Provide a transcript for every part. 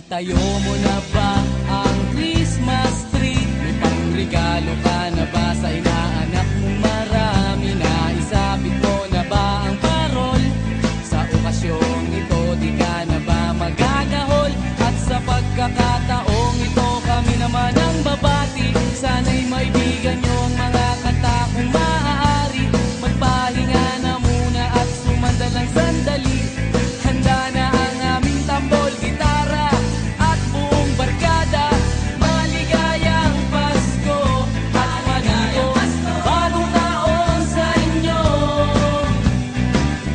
Naitayo mo na ba ang Christmas tree? May pangregalo ka na ba sa inaanak mong marami? Naisabit mo na ba ang parol? Sa okasyong ito di ka na ba magagahol? At sa pagkakataong ito kami naman ang babati. Sana'y maibigan niyo ang mga kanta kung maaari. Magpahinga na muna at sumandalang sandali. Handa na ang aming tambol, gitara at buong barkada. Maligayang Pasko at manigo, bagong taon sa inyo.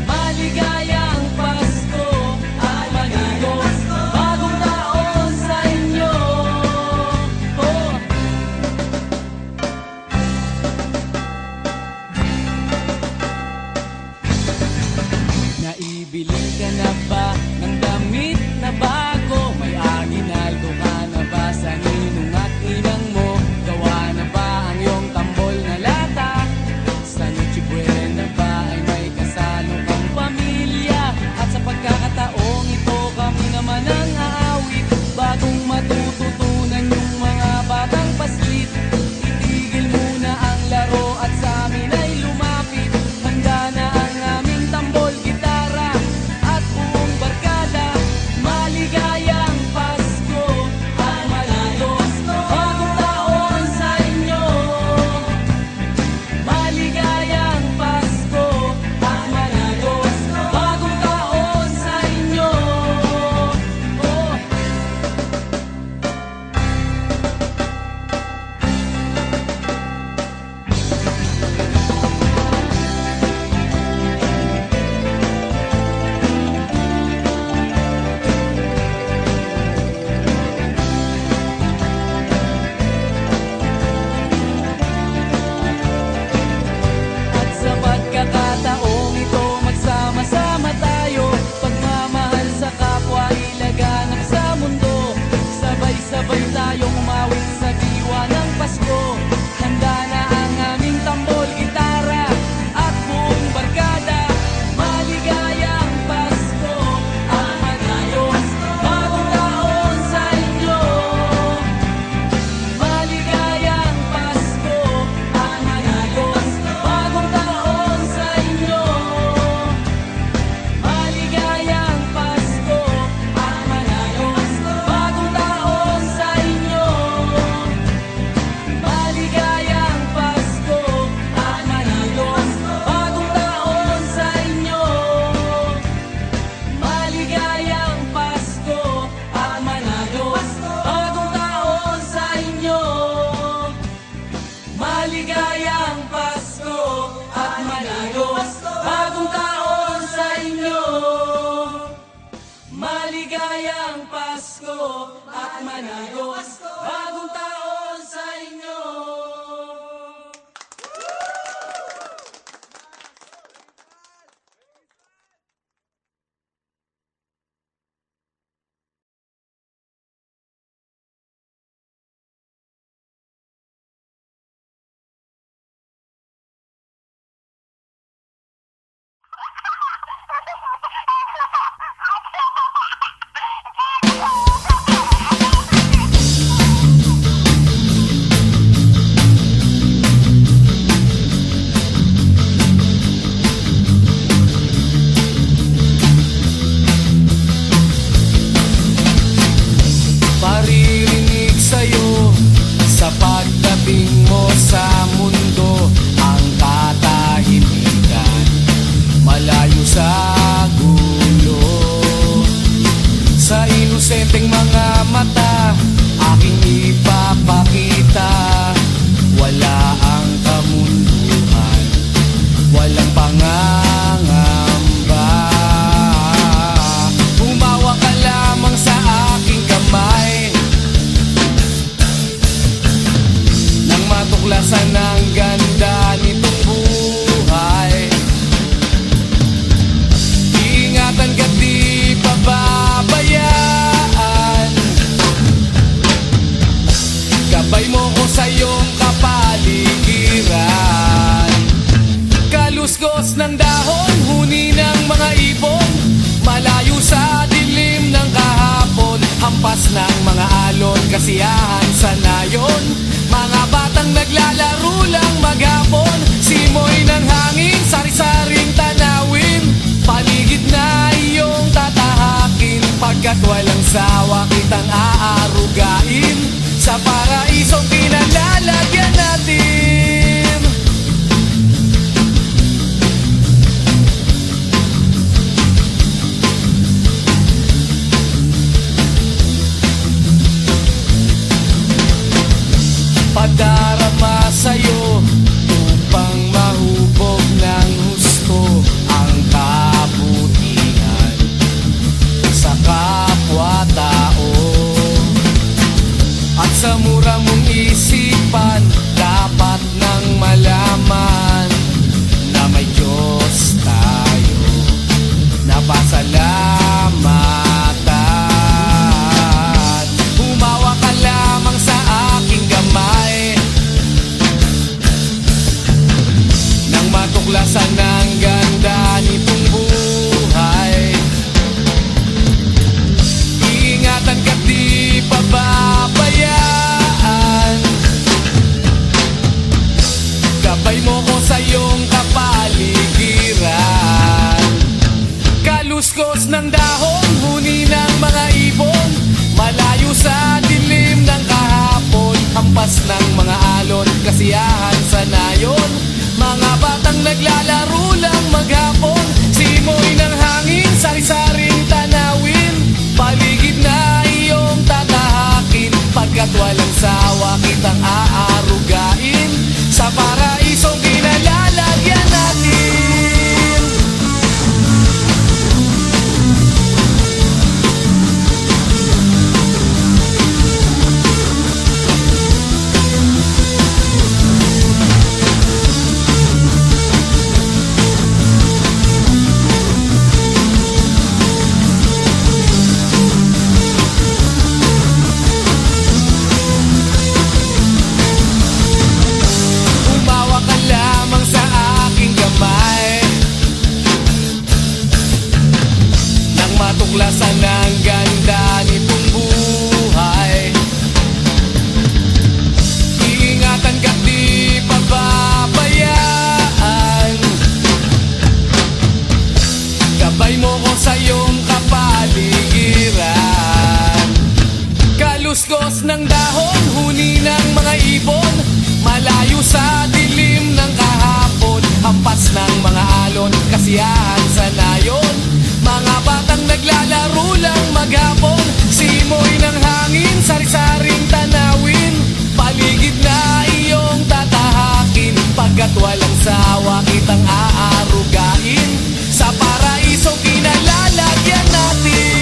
Maligayang Pasko at manigo, bagong taon sa inyo. Oh. Naibili ka na ba ng damit na bago? May aginaldo ka na ba sa ninong at ninang mo? Gawa na ba ang iyong tambol na lata? Sa Noche Buena ba ay may kasalo kang pamilya? At sa pagkakataong ito kami naman ang aawit. Bagong matututunan yung mga batang paslit. Itigil muna ang laro at sa amin ay lumapit. Handa na ang aming tambol, gitara at buong barkada. Maligayang Pasko at manigo, bagong taon sa inyo. Maligayang Pasko at manigo, bagong taon sa inyo. Oh. At sa pagkakataong ito, magsama-sama tayo. Pagmamahal sa kapwa, ilaganap sa mundo. Sabay-sabay tayong umawit sa diwa ng Pasko. Handa na ang aming tambol, gitara at buong barkada. Maligayang Pasko at manigo, bagong taon sa inyo. Maligayang Pasko at manigo, bagong taon sa inyo. Maligayang Pasko at manigo, bagong taon sa inyo. Maligayang Pasko at manigo, bagong taon sa inyo. Maligayang Pasko at manigo, bagong taon sa inyo. Maligayang Pasko at manigo, bagong taon sa inyo. Maligayang Pasko at manigo, bagong taon sa inyo. Hampas ng mga alon, kasiyahan sa nayon. Mga batang naglalaro lang maghapon, simoy ng hangin, sari-saring tanawin. Paligid na iyong tatahakin, pagkat walang sawa kitang aarugain. Sa paraisong pinalalagyan natin. Padarama sa'yo upang mahubog ng husto ang kabutihan sa kapwa-tao. At sa mura mong isipan, dapat nang malaman na may Diyos tayo na pasalamatan. Humawa ka lamang sa aking gamay nang matuklasan ng ganda nitong buhay. Iingatan ka't di pababayaan, gabay mo ko sa iyong kapaligiran. Kaluskos ng dahon, huni ng mga ibon, malayo sa dilim ng kahapon. Hampas ng mga alon, kasiyahan sa nayon. Mga batang naglalaro lang maghapon, simoy ng hangin, sari-saring tanawin. Paligid na iyong tatahakin, pagkat walang sawa kitang aarugain. Sa paraisong pinalalagyan natin. Umawa ka lamang sa aking gamay nang matuklasan ng ganda nitong buhay. Iingatan ka't di pababayaan, gabay mo ko sa iyong kapaligiran. Kaluskos ng dahon, huni ng mga ibon, malayo sa dilim ng kahapon. Hampas ng mga alon, kasiyahan sa nayon. Mga batang naglalaro lang maghapon, simoy ng hangin, sari-saring tanawin. Paligid na iyong tatahakin, pagkat walang sawa kitang aarugain. Sa paraisong pinalalagyan natin.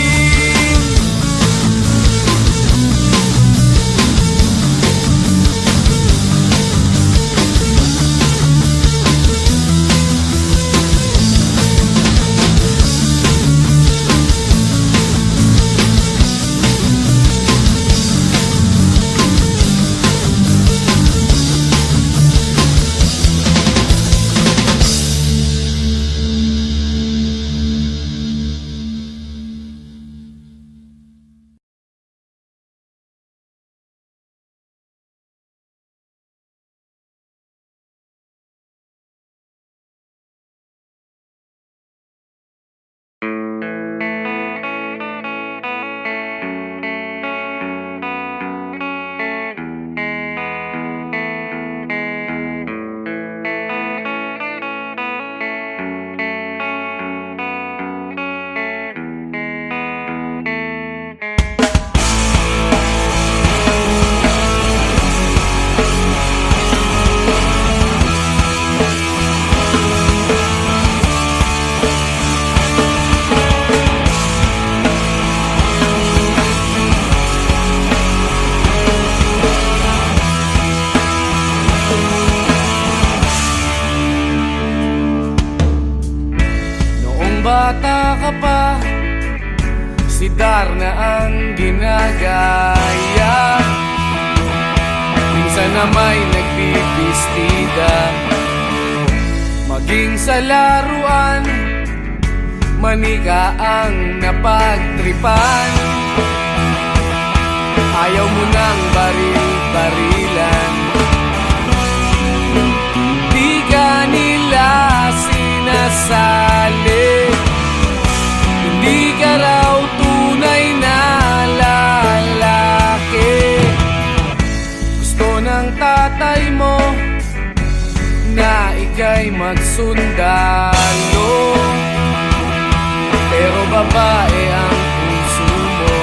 bata ka pa, si Darna ang ginagaya. Minsan na may nagpipistida, maging sa laruan, manika ang napagtripan. Ayaw mo nang baril-barilan, di ka nila sinasali. Hindi ka raw tunay na lalaki. Gusto ng tatay mo na ika'y magsundalo, pero babae ang puso mo.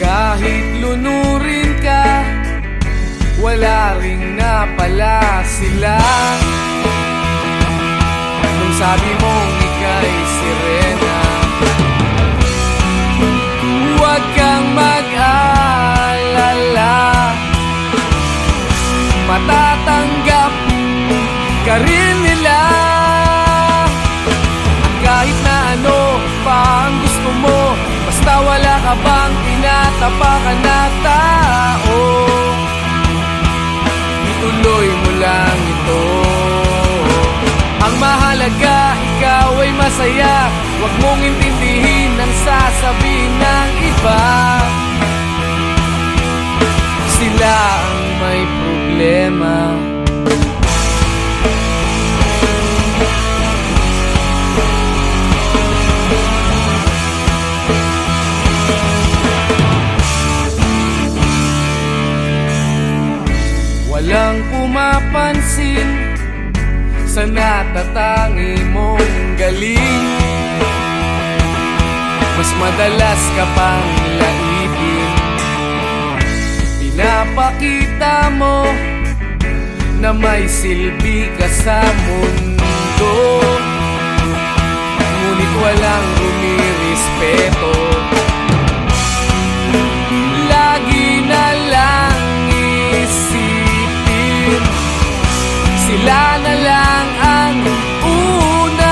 Kahit lunurin ka, wala ring napala sila. Nung sabi mong ika'y sirena, huwag kang mag-alala, matatanggap ka rin nila. At kahit na ano pa ang gusto mo, basta wala ka bang tinatapakan na tao, ituloy mo lang ito. Ang mahalaga, ikaw ay masaya. Huwag mong intindihin ang sasabihin ng iba. Sila ang may problema. Walang pumapansin sa natatangi mong galing. Mas madalas ka pang laipin. Pinapakita mo na may silbi ka sa mundo, ngunit walang rumirespeto. Lagi na lang isipin, sila na lang ang unawain.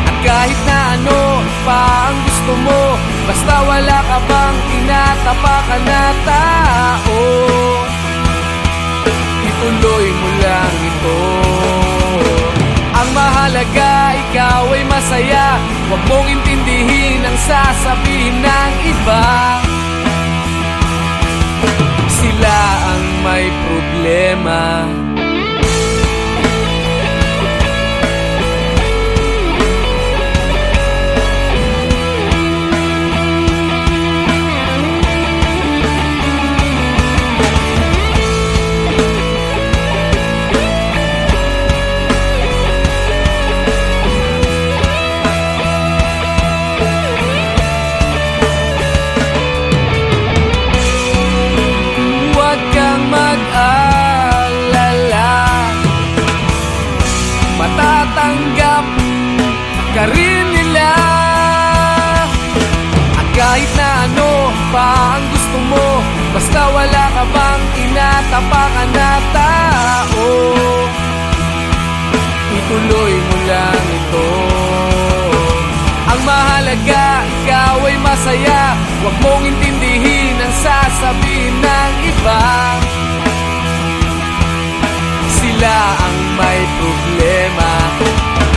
At kahit na ano pa ang gusto mo, basta wala ka bang tinatapakan na tao, ituloy mo lang ito. Ang mahalaga, ikaw ay masaya. Huwag mong intindihin ang sasabihin ng iba. Sila ang may problema. Matatanggap ka rin nila. At kahit na ano pa ang gusto mo, basta wala ka bang tinatapakan na tao, ituloy mo lang ito. Ang mahalaga, ikaw ay masaya. Huwag mong intindihin ang sasabihin ng iba. Sila ang may problema.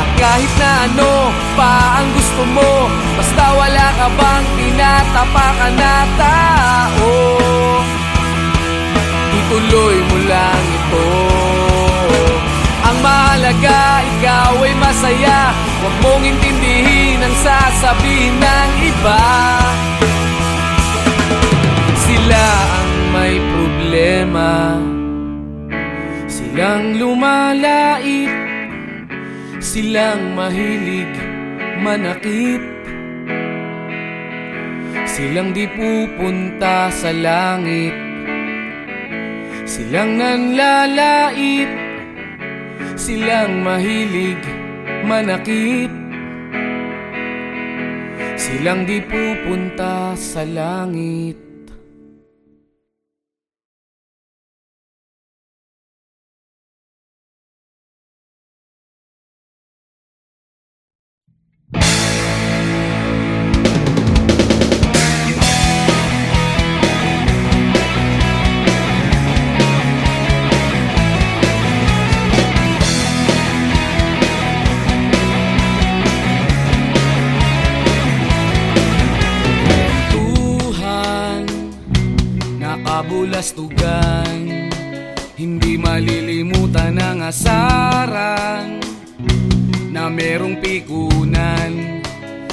At kahit na ano pa ang gusto mo, basta wala ka bang tinatapakan na tao, ituloy mo lang ito. Ang mahalaga, ikaw ay masaya. Huwag mong intindihin ang sasabihin ng iba. Sila ang may problema. Silang lumalait, silang mahilig manakit, silang di pupunta sa langit, silang nanlalait, silang mahilig manakit, silang di pupunta sa langit. kalustugan, hindi malilimutan ang asaran na merong pikunan,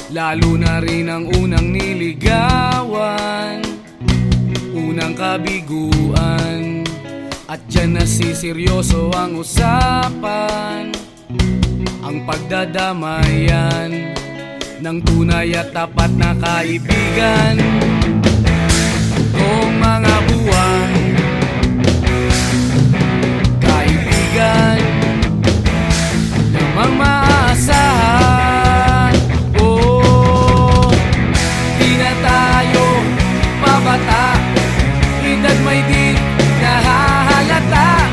lalo na rin ang unang niligawan, unang kabiguan. At dyan nasiseryoso ang usapan, ang pagdadamayan ng tunay at tapat na kaibigan. Kung mga buwan, kaibigan namang maaasahan. Oh, di na tayo pabata, edad may di nahahalata.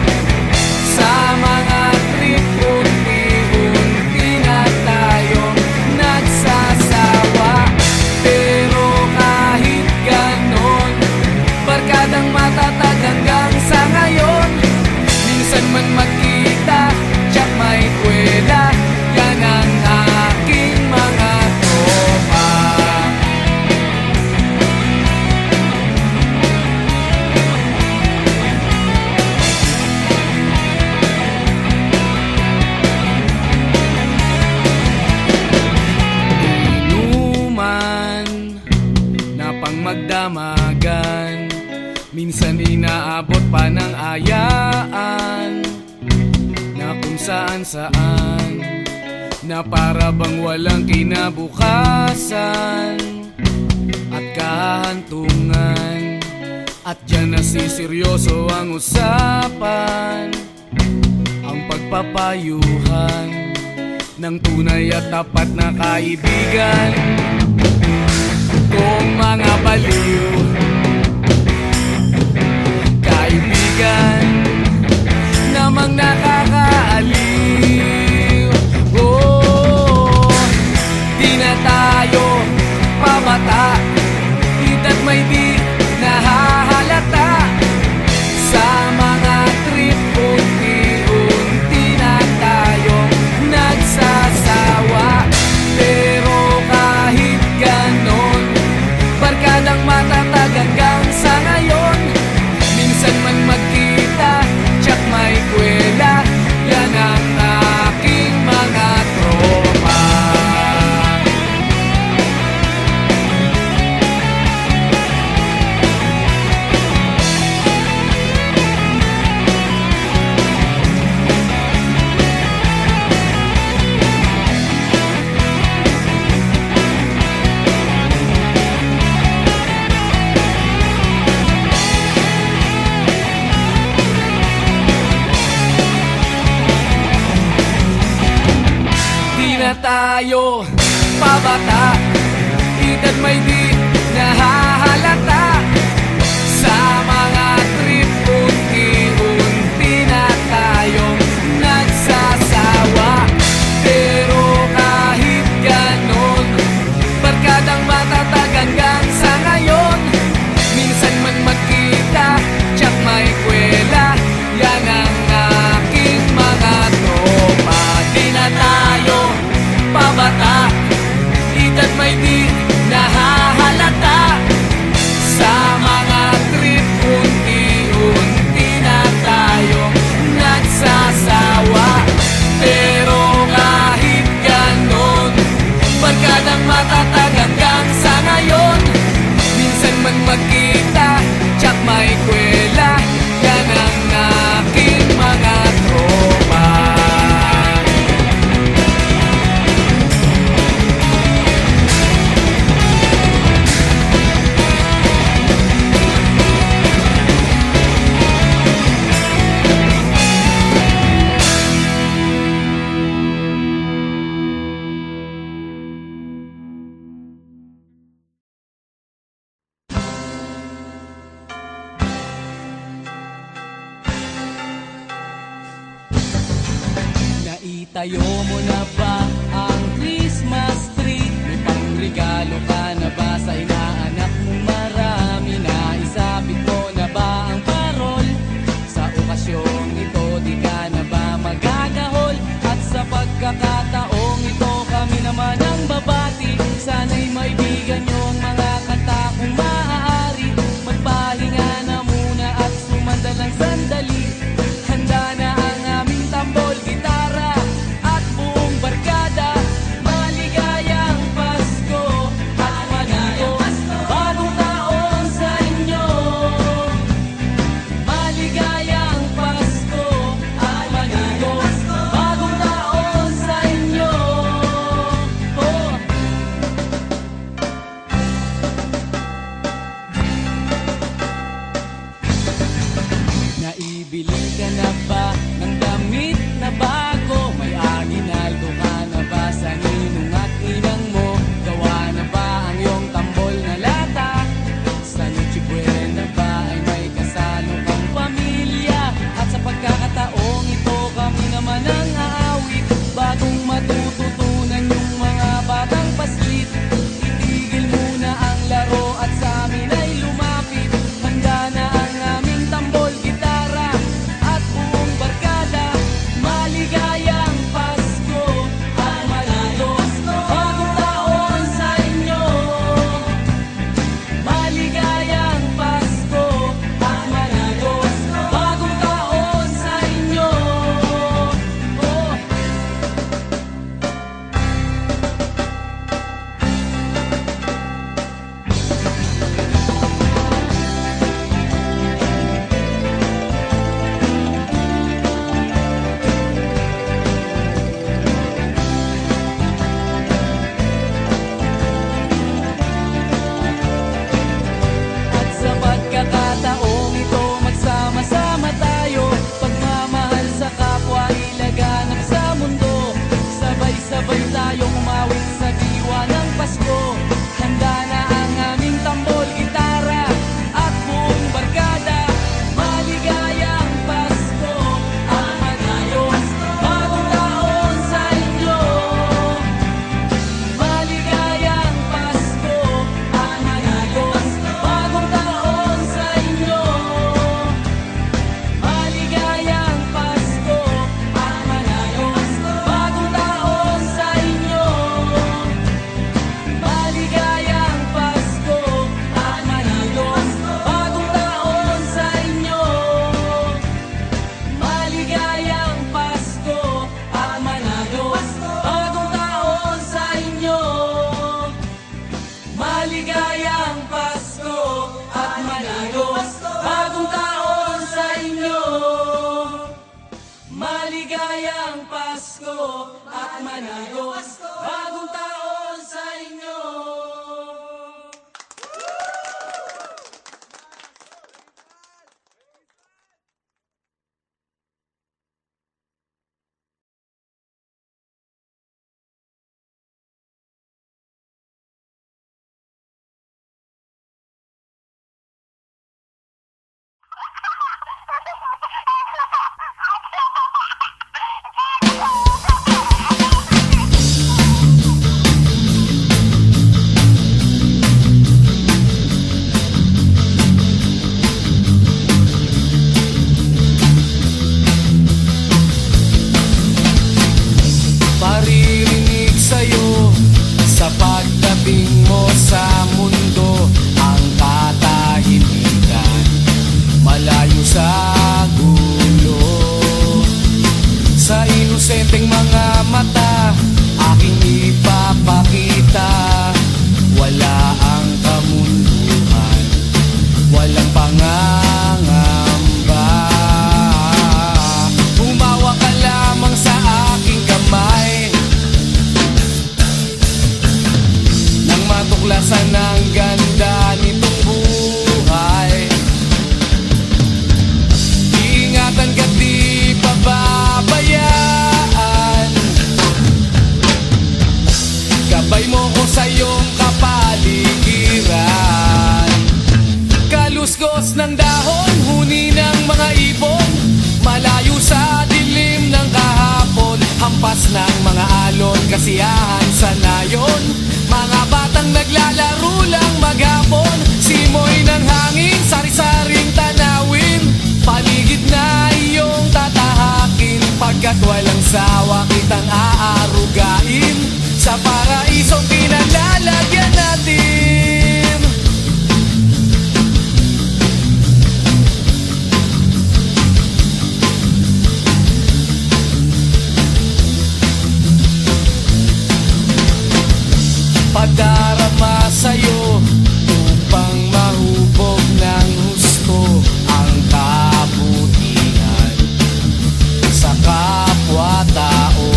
Sa mga trip unti-unti na tayong nagsasawa. Pero kahit ganon, barkadang matatag hanggang sa ngayon. Minsan man magkita, tiyak may kwela, yan ang aking mga tropa. Inuman na pang magdamagan, minsan inaabot pa ng ayaan, na kung saan-saan, na para bang walang kinabukasan at kahantungan. At dyan nasiseryoso ang usapan, ang pagpapayuhan ng tunay at tapat na kaibigan. Kung mga baliw, kaibigan namang nakakaaliw. Oh, di na tayo pabata, edad may di nahahalata. Sa mga trip unti-unti na tayong nagsasawa. Pero kahit ganon, barkadang matatag hanggang sa ngayon. Minsan man magkita, tiyak may kwela, yan ang aking mga tropa. Na tayo pabata, edad may di nahahalata. Sa mga trip unti-unti na tayong nagsasawa. Pero kahit ganon, barkadang matatag hanggang sa ngayon. Minsan man magkita, tiyak may kwela, yan ang aking mga tropa. Di na tayo pabata, edad may di nahahalata. Sa mga trip unti-unti na tayong nagsasawa. Pero kahit ganon, barkadang matatag hanggang sa ngayon. Minsan man magkita, tiyak may kwela, yan ang aking mga tropa. Naitayo mo na ba ang Christmas tree? May pangregalo ka na ba sa inaanak mong marami? Naisabit mo na ba ang parol? Sa okasyong ito di ka na ba magagahol? At sa pagkakataong ito kami naman ang babati. Sana'y maibigan nyo ang mga kanta kung maaari. Magpahinga na muna at Maligayang Pasko at manayos bagong taon sa inyo. Maririnig sa'yo sa pagdating mo sa mundo ang katahimikan, malayo sa gulo. Sa inosenteng mga mata aking ipapakita, wala ang kamunduhan, walang pangangamba. Humawa ka lamang sa aking kamay nang matuklasan ang ganda nitong buhay. Ingatan ka't di pababayaan, gabay mo ko sa iyong kapaligiran. Kaluskos ng dahon, huni ng mga ibon, malayo sa dilim ng kahapon, hampas ng mga alon, kasiyahan sa nayon. Mga batang naglalaro lang maghapon, simoy ng hangin, sari-saring tanawin, paligid na iyong tatahakin, pagkat walang sawa kitang aarugain sa paraisong pinalalagyan natin. Padarama sa'yo upang mahubog ng husto ang kabutihan sa kapwa-tao.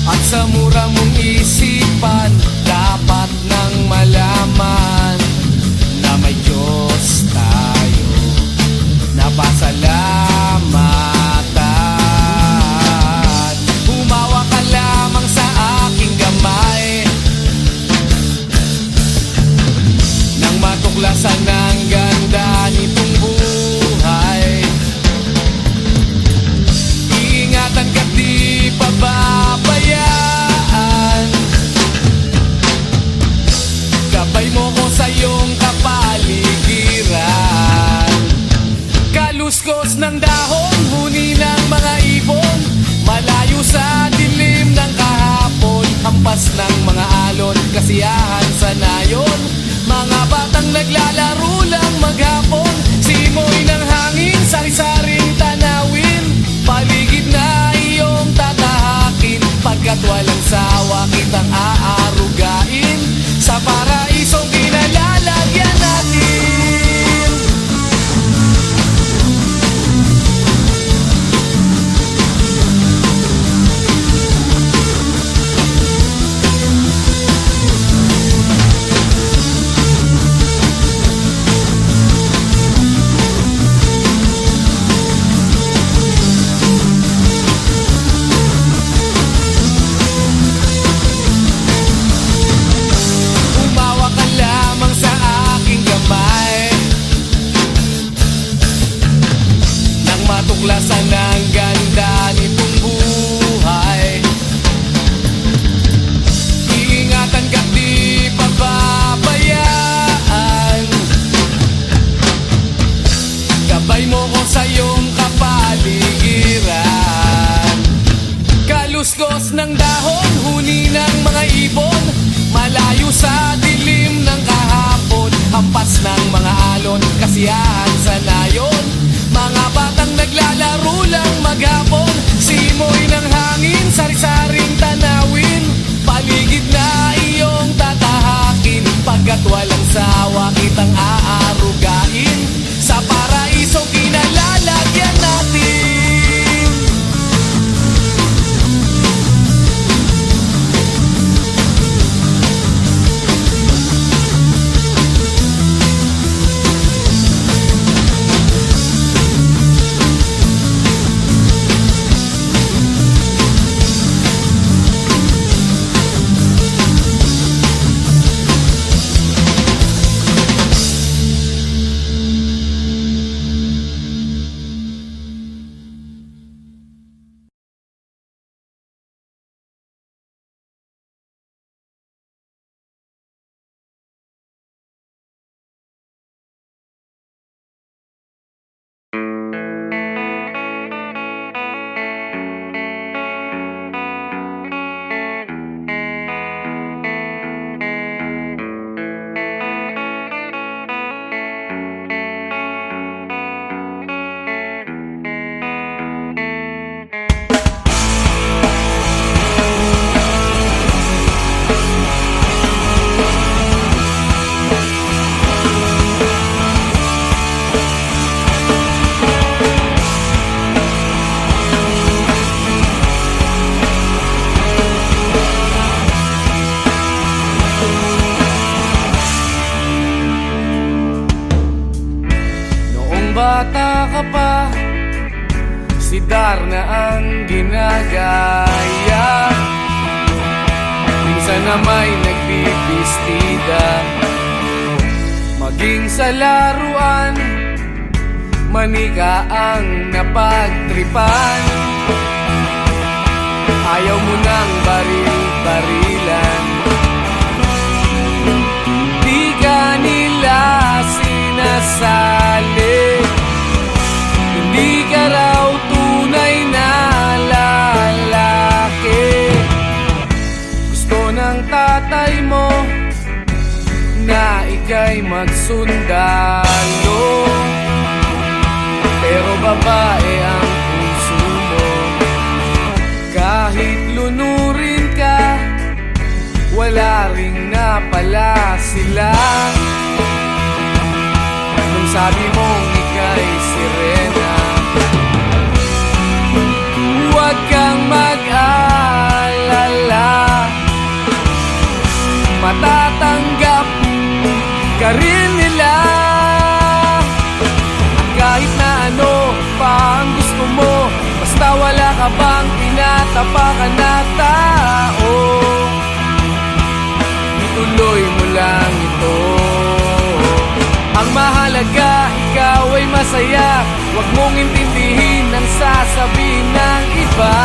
At sa mura mong isipan, dapat nang malaman na may Diyos tayo na pasalamatan. Humawa ka lamang sa aking kamay nang matuklasan ang ganda nitong buhay. Iingatan ka't di pababayaan, gabay mo ko sa iyong kapaligiran. Kaluskos ng dahon, huni ng mga ibon, malayo sa dilim ng kahapon, hampas ng mga alon, kasiyahan sa nayon. Mga batang naglalaro lang maghapon, simoy ng hangin, sari-saring tanawin, paligid na iyong tatahakin, pagkat walang sawa kitang aarugain sa paraisong pinalalagyan natin. Umawa ka lamang sa aking kamay nang matuklasan ang ganda nitong buhay. Iingatan ka't di pababayaan, gabay mo ko sa iyong kapaligiran. Kaluskos ng dahon, huni ng mga ibon, malayo sa dilim ng kahapon, hampas ng mga alon, kasiyahan sa nayon. Mga batang naglalaro lang maghapon, simoy ng hangin, sari-saring tanawin, paligid na iyong tatahakin, pagkat walang sawa kitang aarugain sa paraisong pinalalagyan natin. si Darna ang ginagaya. Minsan na may nagbibistida, maging sa laruan, manika ang napagtripan. Ayaw mo nang baril-barilan, di ka nila sinasali. Hindi ka raw tunay na lalaki. Gusto ng tatay mo na ika'y magsundalo, pero babae ang puso mo. Kahit lunurin ka, wala ring napala sila. Nung sabi mong ika'y sirena, huwag kang mag-alala, matatanggap ka rin nila. At kahit na ano pa ang gusto mo, basta wala ka bang tinatapakan na tao, ituloy mo lang ito. Ang mahalaga, ikaw ay masaya. Huwag mong intindihin ang sasabihin ng iba.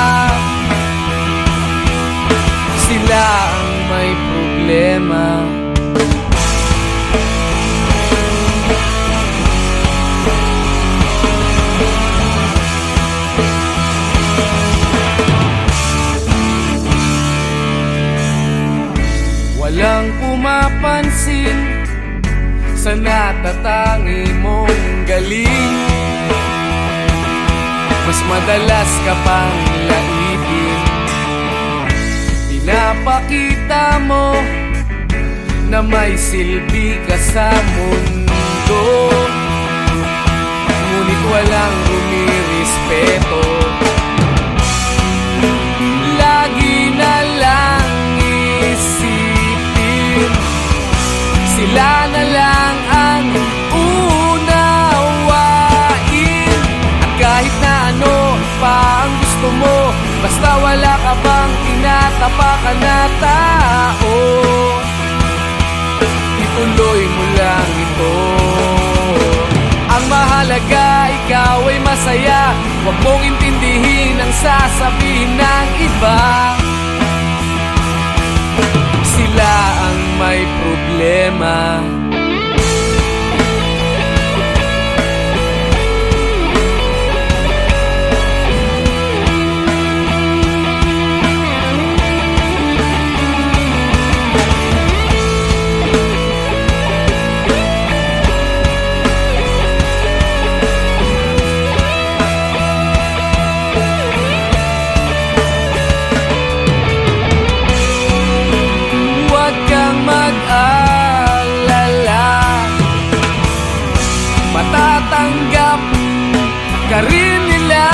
Sila ang may problema. Walang pumapansin sa natatangi mong galing. Mas madalas ka pang laipin, pinapakita mo na may silbi ka sa mundo. Ngunit walang rumirespeto, lagi na lang isipin sila na lang ang unawain. At kahit na ano pa ang gusto mo, basta wala ka bang tinatapakan na tao, ituloy mo lang ito. Ang mahalaga, ikaw ay masaya. Huwag mong intindihin ang sasabihin ng iba. Sila ang may problema. Matatanggap ka rin nila.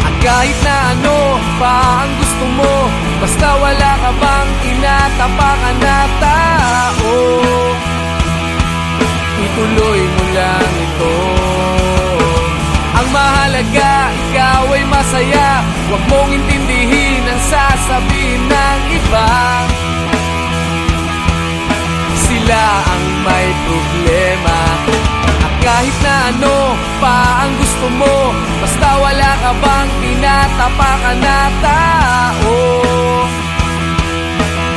At kahit na ano pa ang gusto mo, basta wala ka bang tinatapakan na tao, ituloy mo lang ito. Ang mahalaga, ikaw ay masaya. Huwag mong intindihin ang sasabihin ng iba. Sila ang may problema. At kahit na ano pa ang gusto mo, basta wala ka bang tinatapakan na tao,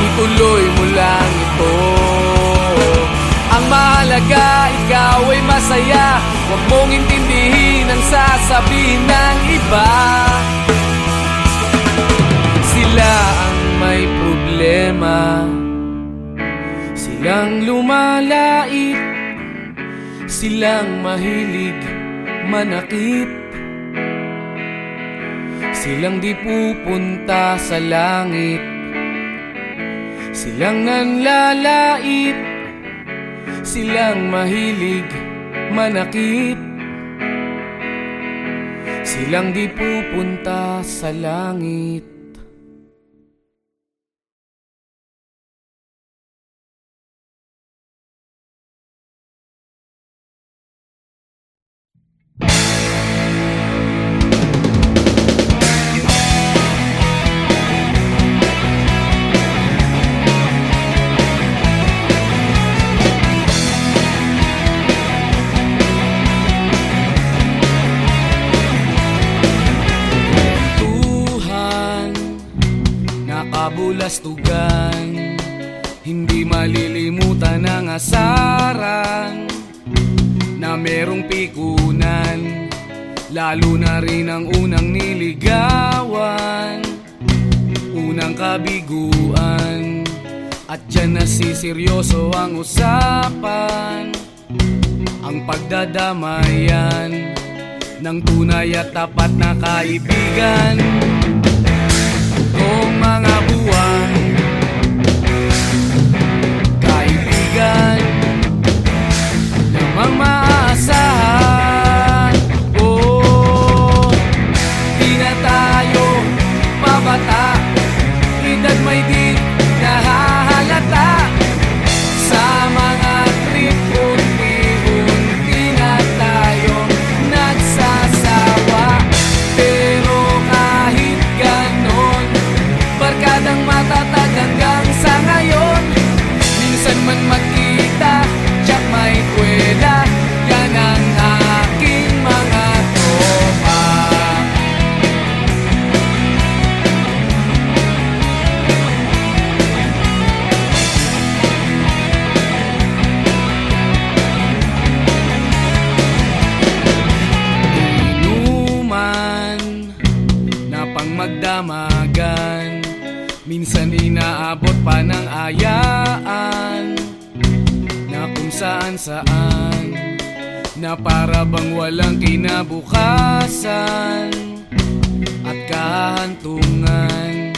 ituloy mo lang ito. Ang mahalaga, ikaw ay masaya. Huwag mong intindihin ang sasabihin ng iba. Sila ang may problema. Silang lumalait, silang mahilig manakit, silang di pupunta sa langit, silang nanlalait, silang mahilig manakit, silang di pupunta sa langit. kabulastugan, hindi malilimutan ang asaran na merong pikunan, lalo na rin ang unang niligawan, unang kabiguan. At dyan nasiseryoso ang usapan, ang pagdadamayan ng tunay at tapat na kaibigan. Kung mga buwan, kaibigan namang maaasahan. Oh, di na tayo pabata, edad may di nahahalata. Sa mga trip, unti-unti na tayong nagsasawa. Pero kahit ganon, barkadang matatag hanggang sa ngayon. Minsan man magkita, tsak may kwela, yan ang aking mga tropa. Inuman na pang magdamagan, minsan inaabot pa ng ayaan, na kung saan-saan, na para bang walang kinabukasan at kahantungan.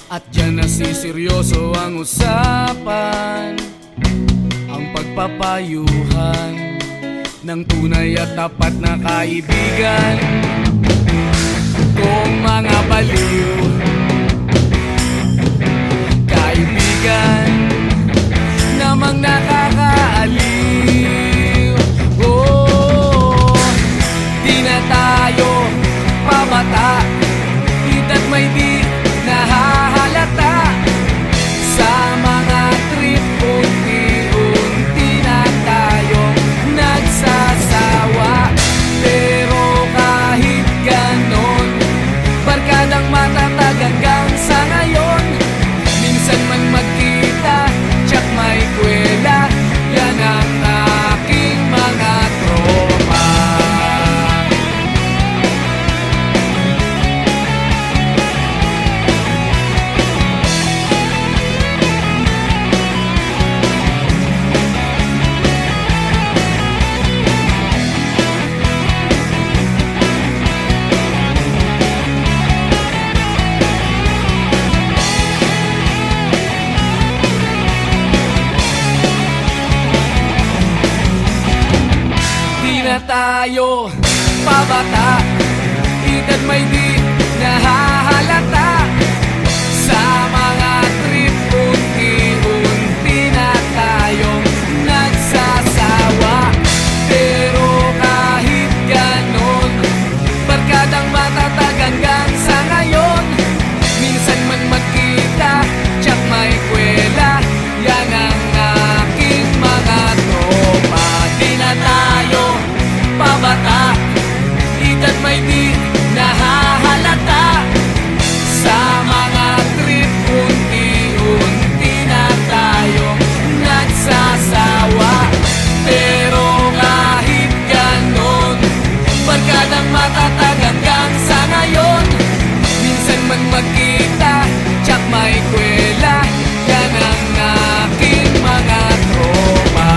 At dyan nasiseryoso ang usapan, ang pagpapayuhan ng tunay at tapat na kaibigan. Kung mga baliw, kaibigan namang nakakaaliw. Oh, di na tayo pabata, edad may di nahahalata. Sa mga trip, unti-unti na tayong nagsasawa. Pero kahit ganon, barkadang matatag hanggang sa ngayon. Minsan man magkita, tsak may kwela, yan ang aking mga tropa. Na tayo pabata, edad may di nahahalata. Sa mga trip, unti-unti na tayong nagsasawa. Pero kahit ganon, barkadang matatag hanggang sa ngayon. Minsan man magkita, tsak may kwela, yan ang aking mga tropa. Di na tayo pabata, edad may di nahahalata. Sa mga trip, unti-unti na tayong nagsasawa. Pero kahit ganon, barkadang matatag hanggang sa ngayon. Minsan man magkita, tsak may kwela, yan ang aking mga tropa.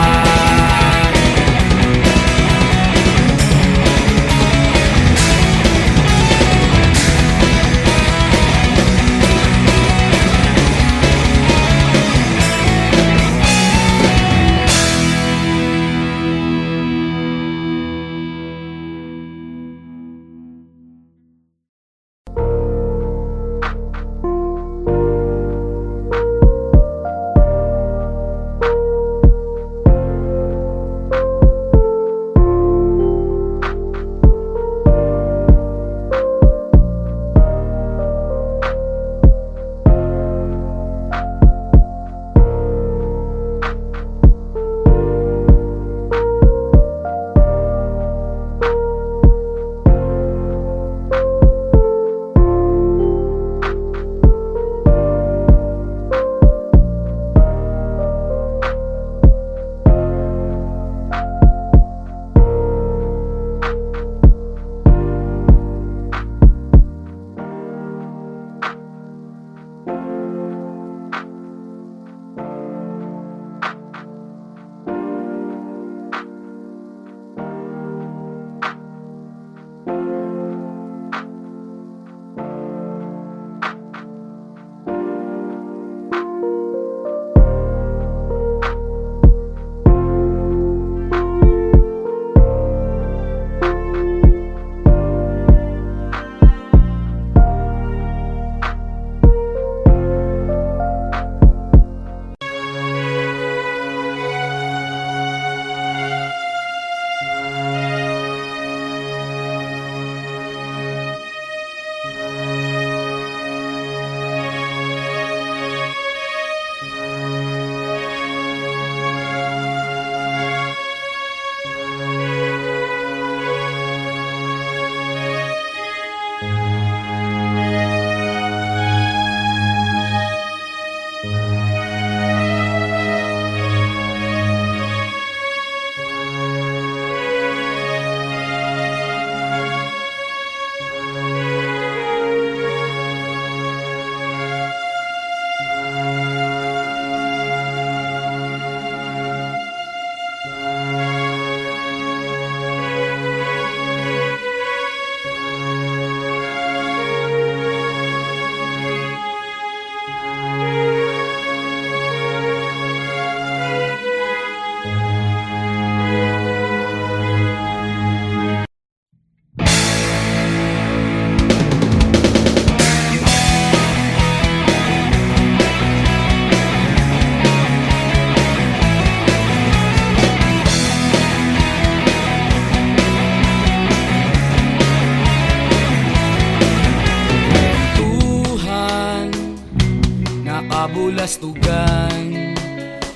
kabulastugan.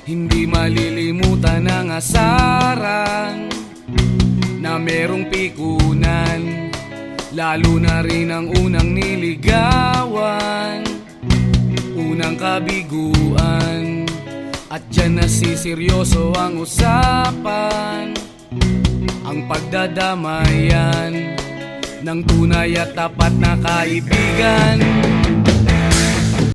Hindi malilimutan ang asaran na merong pikunan, lalo na rin ang unang niligawan, unang kabiguan. At dyan nasiseryoso ang usapan, ang pagdadamayan ng tunay at tapat na kaibigan.